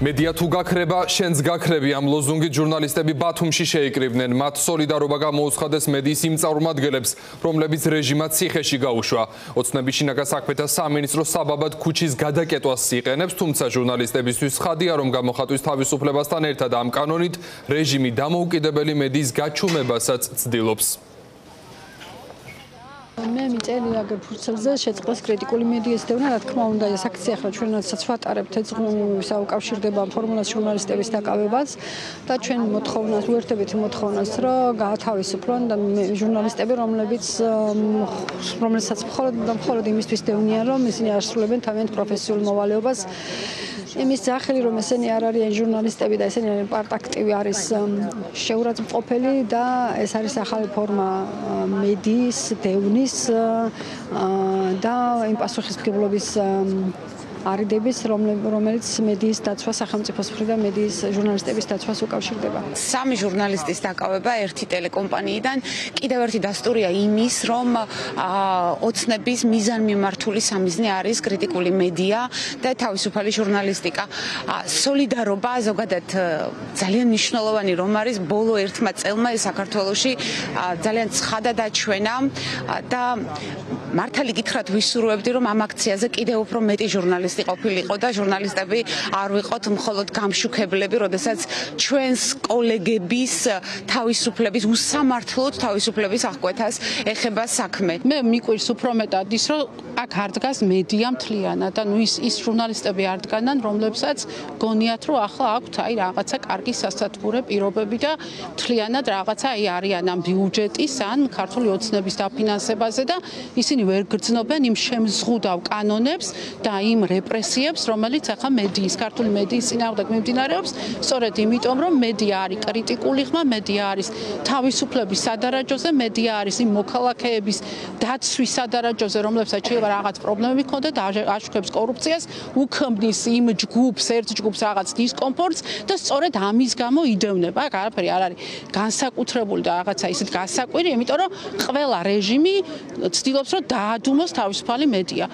მედია თუ გაქრება, შენც გაქრები ამ ლოზუნგით ჟურნალისტები ბათუმში შეიკრიბნენ. მათ სოლიდარობა გამოუცხადეს მედიის იმ წარმომადგენლებს, რომლებიც რეჟიმად ციხეში გაუშვა. ოცნების შინაგან საქმეთა სამინისტრო საბაბად ქუჩის გადაკეტვას იყენებს, თუმცა ჟურნალისტებისთვის ცხადია, რომ გამოხატვის თავისუფლებასთან ერთად ამ კანონით რეჟიმი დამოუკიდებელი მედიის გაჩუმებასაც ცდილობს. მე მიწელი აგერ ფურცელზე შეწყდეს კრიტიკული მედიის დევნა, რა თქმა უნდა, ეს აქცია ახლა ჩვენაც ვატარებთ უკავშირდება ფორმულას ჟურნალისტების დაკავებას და ჩვენ მოთხოვნას უერთებით მოთხოვნას, რომ გაათავისუფლონ ჟურნალისტები, რომლებსაც მხოლოდ იმისთვის დევნიან, რომ ისინი ასრულებენ თავიანთ პროფესიულ მოვალეობას. იმის სახელი, რომ ესენი არ არიან ჟურნალისტები და ესენი არიან პარტაქტივი არის შეურაცხმყოფელი და ეს არის ახალი ფორმა მედიის დევნის და იმ პასუხისმგებლობის არიდების, რომელიც მედიის დაცვა სახელმწიფოს მხრიდან მედიის ჟურნალისტების დაცვას უკავშირდება. სამი ჟურნალისტის დაკავება ერთი ტელეკომპანიიდან კიდევ ერთი დასტურია იმის, რომ ოცნების მიზანმიმართული სამიზნე არის კრიტიკული მედია და თავისუფალი ჟურნალისტიკა. სოლიდარობა ზოგადად ძალიან მნიშვნელოვანი რომ არის ბოლო ერთმა წელმა საქართველოში ძალიან ცხადად აჩვენა და მართალი გითხრათ ვისურვებდი, რომ ამ აქციაზე კიდევ უფრო მეტი ჟურნალისტი ყოფილიყო და ჟურნალისტები არ ვიყოთ მხოლოდ გამშუქებლები, როდესაც ჩვენს კოლეგების თავისუფლების უსამართლოდ თავისუფლების აღკვეთას ეხება საქმე. მე მიყვირს უფრო მეტად ის, რომ აქ არ დგას მედია მთლიანად, ანუ ის ჟურნალისტები არ დგანან, რომლებსაც გონიათ, რომ ახლა აქვთ რაღაცა კარგი სასათბურე პირობები და მთლიანად რაღაცა არიან ამ ბიუჯეტის ან ქართული ოცნების დაფინანსებაზე და ისინი ვერ გრძნობენ იმ შემზღუდავ კანონებს და იმ რეპრესიებს, რომელიც ახლა მედიის, ქართული მედიის წინააღმდეგ მიმდინარეობს, სწორედ იმიტომ, რომ მედია არის კრიტიკული ხმა, მედია არის თავისუფლების სადარაჯოზე, მედია არის იმ მოქალაქეების დაცვის სადარაჯოზე, რომლებსაც შეიძლება რაღაც პრობლემები ჰქონდეთ, აშუქებს კორუფციას, უქმნის იმ ჯგუფს, ერთ ჯგუფს რაღაც დისკომფორტს და სწორედ ამის გამო იდევნება. აქ არაფერი არ არის განსაკუთრებული და რაღაცა ისეთ გასაკვირი, იმიტომ რომ ყველა რეჟიმი ცდილობს, რომ დაადუმოს თავისუფალი მედია.